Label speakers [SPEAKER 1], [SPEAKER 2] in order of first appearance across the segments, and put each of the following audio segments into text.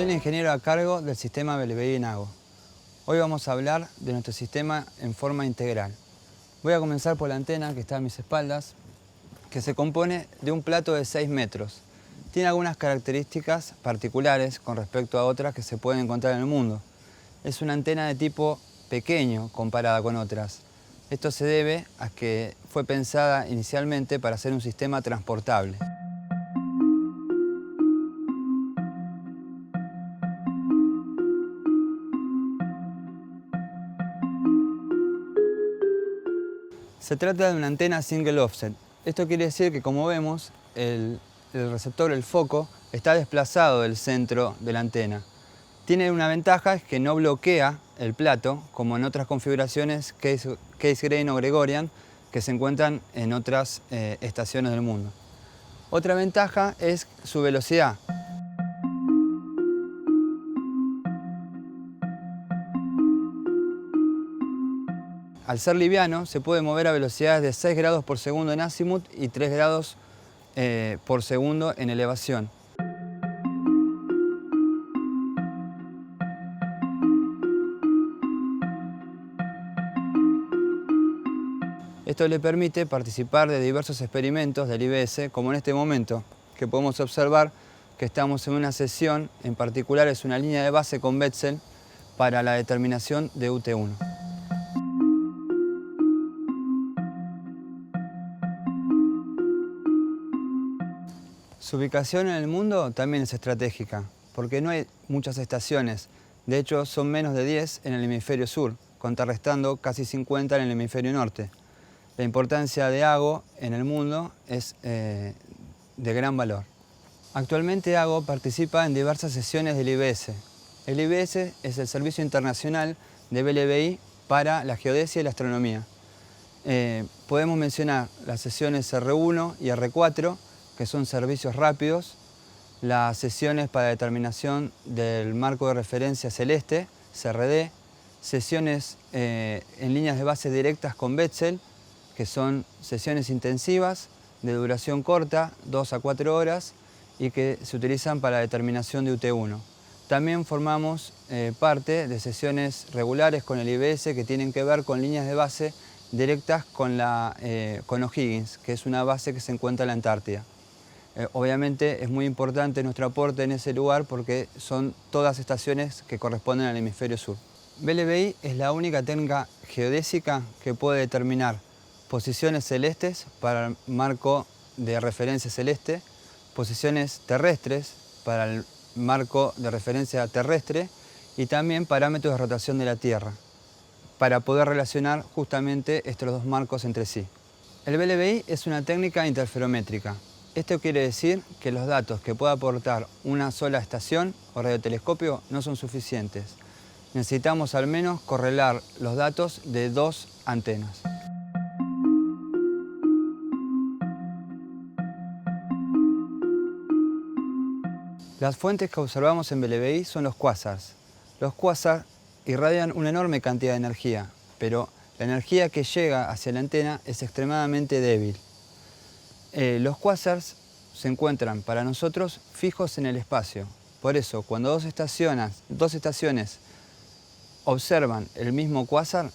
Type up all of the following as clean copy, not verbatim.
[SPEAKER 1] Soy el ingeniero a cargo del sistema BLBI en AGO. Hoy vamos a hablar de nuestro sistema en forma integral. Voy a comenzar por la antena que está a mis espaldas, que se compone de un plato de 6 metros. Tiene algunas características particulares con respecto a otras que se pueden encontrar en el mundo. Es una antena de tipo pequeño comparada con otras. Esto se debe a que fue pensada inicialmente para ser un sistema transportable. Se trata de una antena single offset. Esto quiere decir que, como vemos, el receptor, el foco, está desplazado del centro de la antena. Tiene una ventaja, es que no bloquea el plato, como en otras configuraciones Cassegrain o Gregorian, que se encuentran en otras estaciones del mundo. Otra ventaja es su velocidad. Al ser liviano, se puede mover a velocidades de 6 grados por segundo en azimut y 3 grados por segundo en elevación. Esto le permite participar de diversos experimentos del IBS, como en este momento, que podemos observar que estamos en una sesión, en particular es una línea de base con Betzel para la determinación de UT1. Su ubicación en el mundo también es estratégica, porque no hay muchas estaciones. De hecho, son menos de 10 en el hemisferio sur, contrarrestando casi 50 en el hemisferio norte. La importancia de AGO en el mundo es de gran valor. Actualmente AGO participa en diversas sesiones del IBS. El IBS es el Servicio Internacional de BLBI para la Geodesia y la Astronomía. Podemos mencionar las sesiones R1 y R4, que son servicios rápidos, las sesiones para determinación del marco de referencia celeste, CRD, sesiones en líneas de base directas con Betzel, que son sesiones intensivas de duración corta, 2 a 4 horas, y que se utilizan para la determinación de UT1. También formamos parte de sesiones regulares con el IBS que tienen que ver con líneas de base directas con O'Higgins, que es una base que se encuentra en la Antártida. Obviamente es muy importante nuestro aporte en ese lugar porque son todas estaciones que corresponden al hemisferio sur. BLBI es la única técnica geodésica que puede determinar posiciones celestes para el marco de referencia celeste, posiciones terrestres para el marco de referencia terrestre y también parámetros de rotación de la Tierra, para poder relacionar justamente estos dos marcos entre sí. El BLBI es una técnica interferométrica. Esto quiere decir que los datos que pueda aportar una sola estación o radiotelescopio no son suficientes. Necesitamos al menos correlar los datos de 2 antenas. Las fuentes que observamos en BLBI son los quasars. Los quasars irradian una enorme cantidad de energía, pero la energía que llega hacia la antena es extremadamente débil. Los quasars se encuentran para nosotros fijos en el espacio. Por eso, cuando dos estaciones observan el mismo quasar,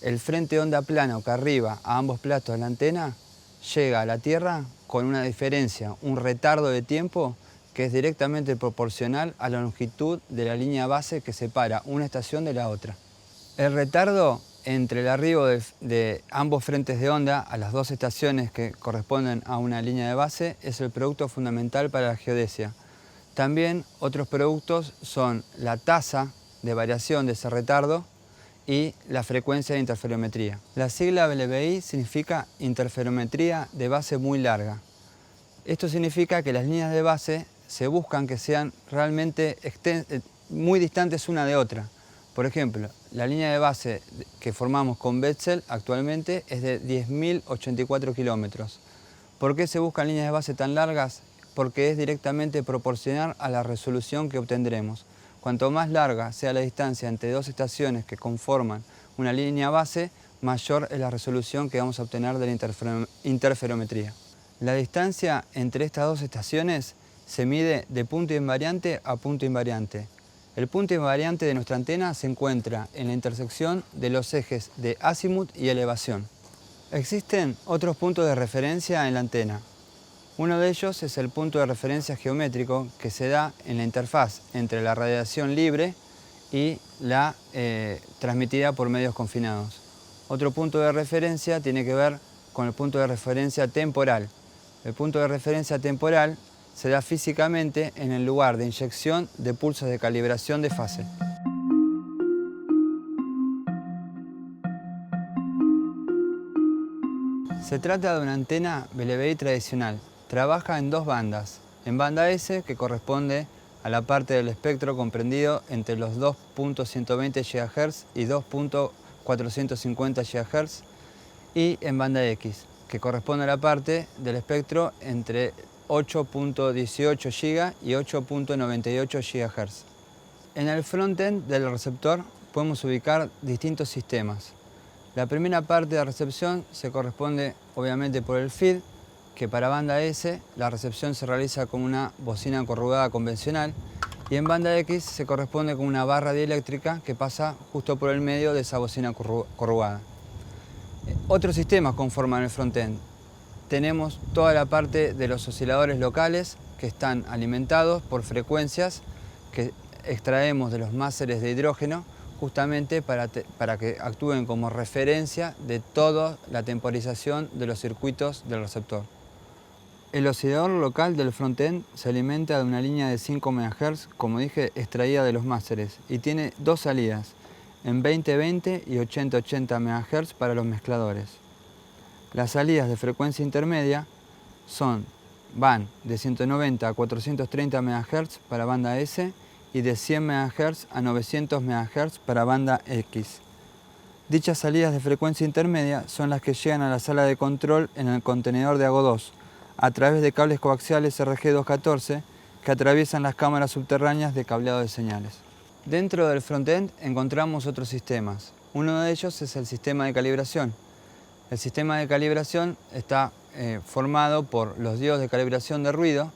[SPEAKER 1] el frente de onda plano que arriba a ambos platos de la antena llega a la Tierra con una diferencia, un retardo de tiempo que es directamente proporcional a la longitud de la línea base que separa una estación de la otra. El retardo entre el arribo de ambos frentes de onda a las 2 estaciones que corresponden a una línea de base es el producto fundamental para la geodesia. También otros productos son la tasa de variación de ese retardo y la frecuencia de interferometría. La sigla BLBI significa interferometría de base muy larga. Esto significa que las líneas de base se buscan que sean realmente muy distantes una de otra. Por ejemplo, la línea de base que formamos con Betzel actualmente es de 10.084 kilómetros. ¿Por qué se buscan líneas de base tan largas? Porque es directamente proporcional a la resolución que obtendremos. Cuanto más larga sea la distancia entre 2 estaciones que conforman una línea base, mayor es la resolución que vamos a obtener de la interferometría. La distancia entre estas 2 estaciones se mide de punto invariante a punto invariante. El punto invariante de nuestra antena se encuentra en la intersección de los ejes de acimut y elevación. Existen otros puntos de referencia en la antena. Uno de ellos es el punto de referencia geométrico que se da en la interfaz entre la radiación libre y la transmitida por medios confinados. Otro punto de referencia tiene que ver con el punto de referencia temporal. El punto de referencia temporal se da físicamente en el lugar de inyección de pulsos de calibración de fase. Se trata de una antena BLBI tradicional. Trabaja en dos bandas. En banda S, que corresponde a la parte del espectro comprendido entre los 2.120 GHz y 2.450 GHz, y en banda X, que corresponde a la parte del espectro entre 8.18 GHz y 8.98 GHz. En el frontend del receptor podemos ubicar distintos sistemas. La primera parte de recepción se corresponde obviamente por el feed, que para banda S la recepción se realiza con una bocina corrugada convencional, y en banda X se corresponde con una barra dieléctrica que pasa justo por el medio de esa bocina corrugada. Otros sistemas conforman el frontend. Tenemos toda la parte de los osciladores locales que están alimentados por frecuencias que extraemos de los másteres de hidrógeno justamente para que actúen como referencia de toda la temporización de los circuitos del receptor. El oscilador local del frontend se alimenta de una línea de 5 MHz, como dije, extraída de los másteres, y tiene dos salidas, en 20-20 y 80-80 MHz para los mezcladores. Las salidas de frecuencia intermedia van de 190 a 430 MHz para banda S y de 100 MHz a 900 MHz para banda X. Dichas salidas de frecuencia intermedia son las que llegan a la sala de control en el contenedor de AGO2 a través de cables coaxiales RG214 que atraviesan las cámaras subterráneas de cableado de señales. Dentro del frontend encontramos otros sistemas. Uno de ellos es el sistema de calibración. El sistema de calibración está formado por los diodos de calibración de ruido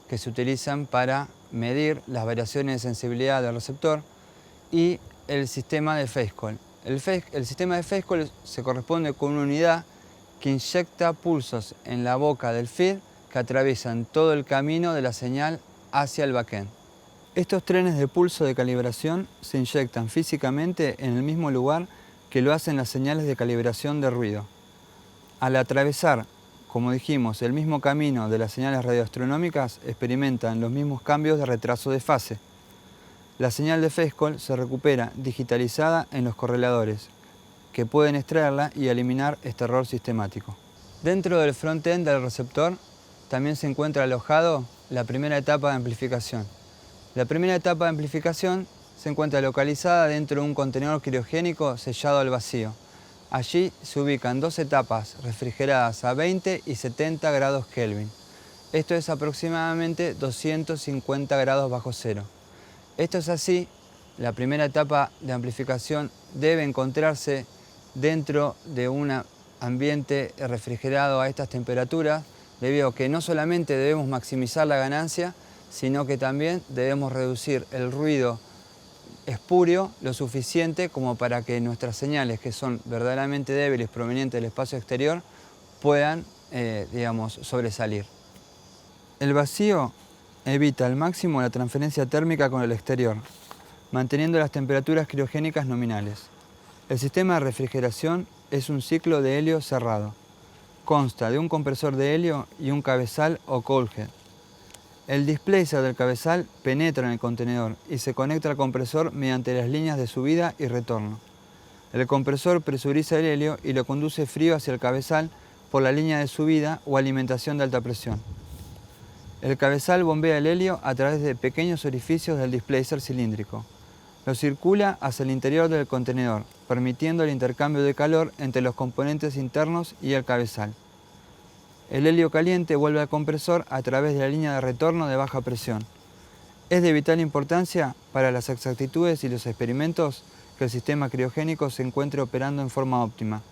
[SPEAKER 1] que se utilizan para medir las variaciones de sensibilidad del receptor y el sistema de phase call. El sistema de phase call se corresponde con una unidad que inyecta pulsos en la boca del feed que atraviesan todo el camino de la señal hacia el backend. Estos trenes de pulso de calibración se inyectan físicamente en el mismo lugar que lo hacen las señales de calibración de ruido. Al atravesar, como dijimos, el mismo camino de las señales radioastronómicas, experimentan los mismos cambios de retraso de fase. La señal de phase call se recupera digitalizada en los correladores, que pueden extraerla y eliminar este error sistemático. Dentro del frontend del receptor también se encuentra alojado la primera etapa de amplificación. La primera etapa de amplificación se encuentra localizada dentro de un contenedor criogénico sellado al vacío. Allí se ubican dos etapas refrigeradas a 20 y 70 grados Kelvin. Esto es aproximadamente 250 grados bajo cero. Esto es así, la primera etapa de amplificación debe encontrarse dentro de un ambiente refrigerado a estas temperaturas, debido a que no solamente debemos maximizar la ganancia, sino que también debemos reducir el ruido espurio lo suficiente como para que nuestras señales, que son verdaderamente débiles provenientes del espacio exterior, puedan sobresalir. El vacío evita al máximo la transferencia térmica con el exterior, manteniendo las temperaturas criogénicas nominales. El sistema de refrigeración es un ciclo de helio cerrado. Consta de un compresor de helio y un cabezal o cold head. El displacer del cabezal penetra en el contenedor y se conecta al compresor mediante las líneas de subida y retorno. El compresor presuriza el helio y lo conduce frío hacia el cabezal por la línea de subida o alimentación de alta presión. El cabezal bombea el helio a través de pequeños orificios del displacer cilíndrico. Lo circula hacia el interior del contenedor, permitiendo el intercambio de calor entre los componentes internos y el cabezal. El helio caliente vuelve al compresor a través de la línea de retorno de baja presión. Es de vital importancia para las exactitudes y los experimentos que el sistema criogénico se encuentre operando en forma óptima,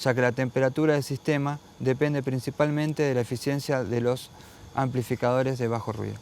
[SPEAKER 1] ya que la temperatura del sistema depende principalmente de la eficiencia de los amplificadores de bajo ruido.